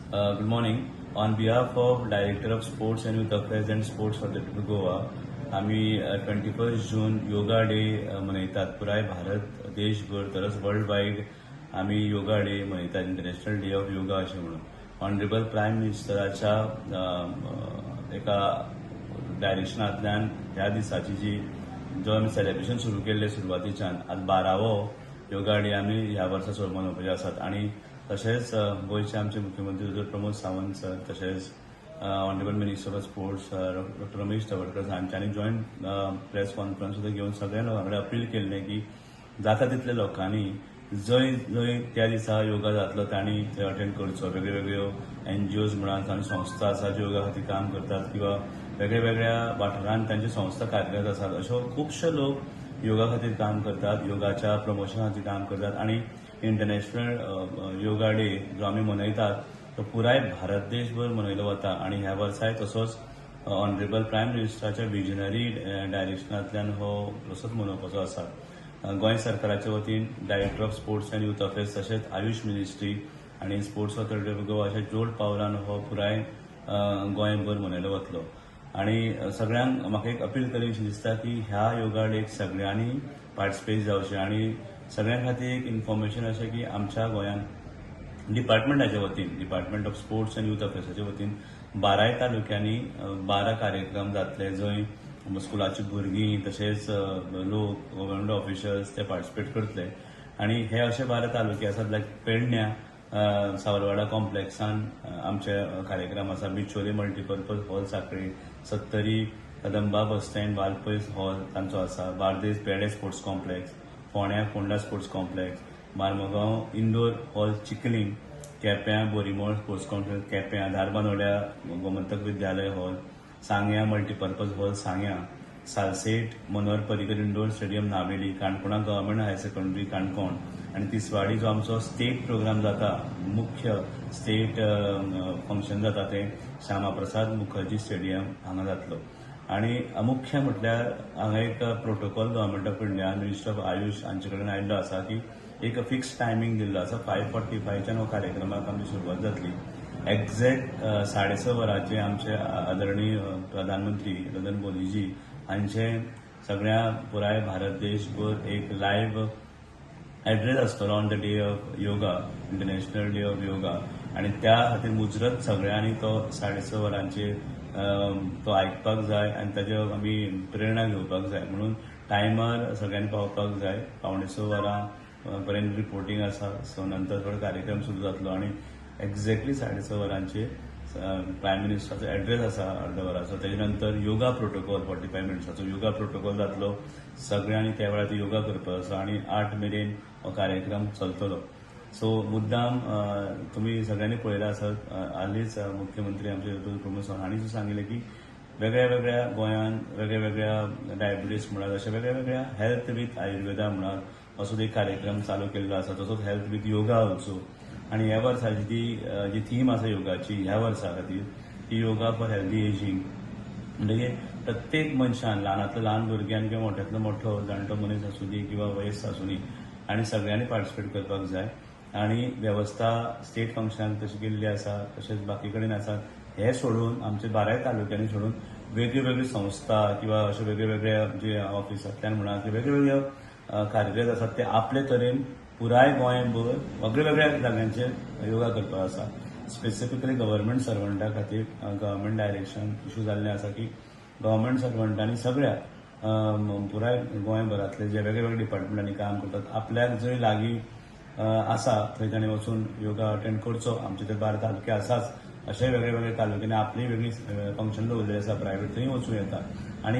Good morning. On behalf of Director of Sports and Youth Affairs and Sports Authority Goa आम्ही 21 जून yoga day मनयतात पुराय भारत देशभर तरच वर्ल्ड वाईड आम्ही योगा डे मनयतात इंटरनॅशनल डे ऑफ योगा असे म्हणून ऑनरेबल प्रायम मिनिस्टराच्या एका डायरेक्शनांतल्यान ह्या दिसाची जी जो आम्ही सेलिब्रेशन सुरू केल्ले सुरवातीच्यान आज 12वो योगा डे आम्ही ह्या वर्सा मनोवपाचे आसात आणि तशेंच गोयचे आमचे मुख्यमंत्री डॉ प्रमोद सावंत सर तशेंच ऑनरेबल मिनिस्टर ऑफ स्पोर्ट्स डॉ रमेश तवडकर हांच्यांनी जॉयंट प्रेस कॉन्फरन्स सुद्धा घेवन सगळ्या लोकांकडे अपील केल्लें की जाता तितल्या लोकांनी जंय जंय त्या दिसा योगा जातलो तांणी थंय अटेंड करचो. वेगळ्यो एनजीओज म्हणा आनी संस्था आसा ज्यो योगा खातीर काम करतात किंवा वेगळ्या वाठारांत तांचे संस्था कार्यरत आसात. अश्यो खुबशे लोक योगा खातीर काम करतात, योगाच्या प्रमोशना खातीर काम करतात आणि इंटरनॅशनल योगा डे जो आम्ही मनयतात तो पुराय भारत देशभर मनयलो वता आणि ह्या वर्साय तसोच ऑनरेबल प्रायम मिनिस्टराच्या विजनरी डायरेक्शनांतल्यान हो तसोच मनोवपाचो आसा. गोंय सरकाराच्या वतीन director of sports and youth affairs तशेंच आयुष मिनिस्ट्री आणि स्पोर्ट्स ऑथॉरिटी ऑफ गोवा अशा जोड पावलान हो पुराय गोंयभर मनयलो वतलो. आणि सगळ्यांक म्हाका एक अपील करीशी दिसता की ह्या योगा डेक सगळ्यांनी पार्टिसिपेट जावचें आणि सगळ्यां खातीर एक इन्फॉर्मेशन अशें की आमच्या गोंयांत डिपार्टमेंटाच्या वतीन department of sports and youth अफेर्साच्या वतीन 12 तालुक्यांनी 12 कार्यक्रम जातले जंय स्कुलाची भुरगीं तशेंच लोक गव्हर्नमेंट ऑफिशियल्स ते पार्टिसिपेट करतले आणि हे असे 12 तालुके आसात लायक पेडण्यां सावरवाडा कॉम्प्लेक्सान आमचे कार्यक्रम आसा. Bicholim multipurpose hall Sankhali, Sattari Kadamba bus stand Valpoi hall तांचो आसा. बार्देस पेडे स्पोर्ट्स कॉम्प्लेक्स, फोंड्या Ponda sports complex, Mormugao indoor hall चिखलीं, केप्यां बोरीमोळ स्पोर्ट्स कॉम्प्लेक्स केप्यां, धारबांदोड्या गोमंतक विद्यालय हॉल, सांग्या मल्टीपर्पज हॉल सांग्या, सालसेट मनोहर पर्रीकर इंडोर स्टेडियम नावेली, काणकोणा गव्हर्नमेंट हायर सेकंडरी काणकोण आणि तिसवाडी जो आमचो स्टेट प्रोग्राम जाता मुख्य स्टेट फंक्शन जाता ते श्यामाप्रसाद मुखर्जी स्टेडियम हांगा जातलो. आणि मुख्य म्हटल्यार हांगा एक protocol government of India minister of Ayush हांचे कडेन आयिल्लो आसा की एक फिक्स टायमींग दिल्लो आसा. 5:45च्यान हो कार्यक्रमाक आमची सुरवात जातली. एक्झॅक्ट 6:30 वरांचेर आमचे आदरणीय प्रधानमंत्री नरेंद्र मोदीजी हांचे सगळ्या पुराय भारत देशभर एक लायव्ह एड्रेस आसतलो on the day of yoga, international day of yoga आणि त्या खातीर मुजरत सगळ्यांनी तो 6:30 वरांचेर तो आयकपाक जाय आणि ताज्यो आमी प्रेरणा घेवपाक जाय. म्हणून टायमार सगळ्यांनी पावपाक जाय. 6:45 वरां पर्यंत रिपोर्टिंग आसा. सो नंतर थोडो कार्यक्रम सुरू जातलो आणि एक्झॅक्टली 6:30 वरांचेर प्रायम मिनिस्टराचो एड्रेस आसा अर्द वराचो. तेजे नंतर योगा प्रोटोकॉल 45 मिनिट्साचो योगा प्रोटोकॉल जातलो. सगळ्यांनी त्या वेळार योगा करपाचो आसा आणि 8 मेरेन हो कार्यक्रम चलतलो. सो मुद्दाम तुम्ही सगळ्यांनी पळयला आसत हालींच मुख्यमंत्री आमचे डॉ प्रमोद सावंत हांणी सांगिल्लें की वेगळ्या गोंयांत वेगळ्या डायबिटीज म्हणात अशा वेगळ्या हेल्थ विथ आयुर्वेदा म्हणात असो एक कार्यक्रम चालू केल्लो आसा. तसोच हेल्थ विथ योगा ऑल्सो. आणि ह्या वर्साची जी थीम आसा योगाची ह्या वर्सा खातीर ती योगा फॉर हेल्दी एजिंग. म्हणजे प्रत्येक मनशान ल्हानांतलो ल्हान भुरग्यान किंवा मोठ्यांतलो मोठो जाणटो मनीस आसूं दी किंवा वयस्क आसूं दी आणि सगळ्यांनी पार्टिसिपेट करपाक जाय. आणि व्यवस्था स्टेट फंक्शनाक तशी केल्ली आसा तशेंच बाकी कडेन आसा. हे सोडून आमचे 12 तालुक्यांनी सोडून वेगळ्यो संस्था किंवा अशे वेगळ्या जे ऑफिसांतल्यान म्हणा किंवा वेगळ्यो कार्यरत आसात ते आपले तरेन पुराय गोंयभर वेगळ्या जाग्यांचेर योगा करपाक आसा. स्पेसिफिकली गव्हर्नमेंट सर्वंटा खातीर गव्हर्नमेंट डायरेक्शन इश्यू जाल्लें आसा की गव्हर्नमेंट सर्वंटांनी सगळ्या पुराय गोंयभरांतले जे वेगळ्या डिपार्टमेंटांनी काम करतात आपल्याक जंय लागीं आसा थंय तांणी वचून योगा अटेंड करचो. आमचे ते 12 तालुके आसाच अशे वेगळे तालुक्यांनी आपली वेगळी फंक्शन दवरलेली आसा प्रायवेट थंय वचूं येता. आणि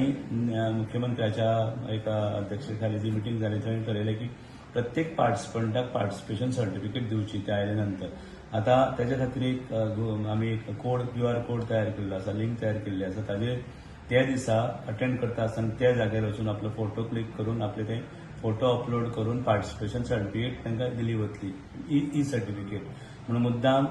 मुख्यमंत्र्याच्या एका अध्यक्षतेखाली जी मिटींग जाली थंय ठरयलें की प्रत्येक पार्टिसिपंटाक पार्टिसिपेशन सर्टिफिकेट दिवची ते आयले नंतर. आता त्याच्या खातीर एक आमी एक कोड QR कोड तयार केल्लो आसा, लिंक तयार केल्ली आसा. ताजेर त्या दिसा अटेंड करता आसतना त्या जाग्यार वचून आपलो फोटो क्लिक करून आपले ते फोटो अपलोड करून पार्टिसिपेशन सर्टिफिकेट तांकां दिली वतली. ई सर्टिफिकेट म्हणून मुद्दाम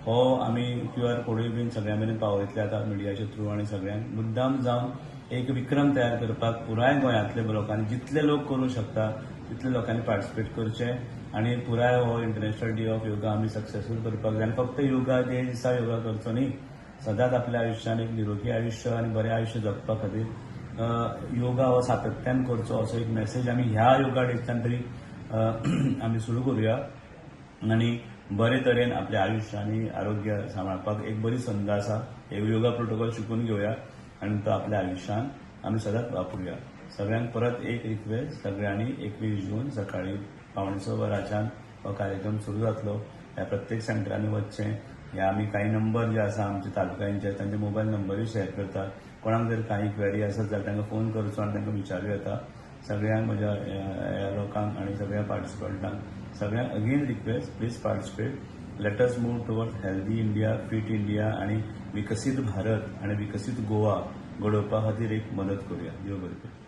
हो आमी QR कोडूय बीन सगळ्या मेरेन पावयतले आतां मिडियाच्या थ्रू आणि सगळ्यांक मुद्दाम जावन एक विक्रम तयार करपाक पुराय गोंयांतले लोकांनी जितले लोक करूंक शकता तितले लोकांनी पार्टिसिपेट करचें आणि पुराय हो इंटरनॅशनल डे ऑफ योगा आम्ही सक्सेसफूल करपाक जाय. आनी फक्त योगा डे दिसा योगा करचो न्ही, सदांच आपल्या आयुश्यान एक निरोगी आयुष्य आणि बरें आयुष्य जगपा खातीर योगा हो सातत्यान करचो असो एक मेसेज आमी ह्या योगा डेच्यान तरी आमी सुरू करूया आणि बरे तरेन आपल्या आयुष्य आणि आरोग्य सांबाळपाक एक बरी संद आसा. एक योगा प्रोटोकॉल शिकून घेवया आणि तो आपल्या आयुष्यान आमी सदांच वापरूया. सगळ्यांक परत एक रिक्वेस्ट, सगळ्यांनी 21 जून सकाळी 6:15 हो कार्यक्रम सुरू जातलो. ह्या प्रत्येक सेंटरांनी वचचें. हे आमी काही नंबर जे आसा आमचे तालुक्यांचे तांचे मोबायल नंबरूय शेअर करतात. कोणाक जर काही क्वेरी आसत जाल्यार तांकां फोन करचो आनी तांकां विचारूं येता. सगळ्यांक म्हज्या ह्या लोकांक आणि सगळ्या पार्टिसिपंटांक सगळ्यांक again request, please participate. Let us move towards healthy India, fit India आणि विकसीत भारत आणि विकसीत गोवा घडोवपा खातीर एक मदत करूया. देव बरें करूं.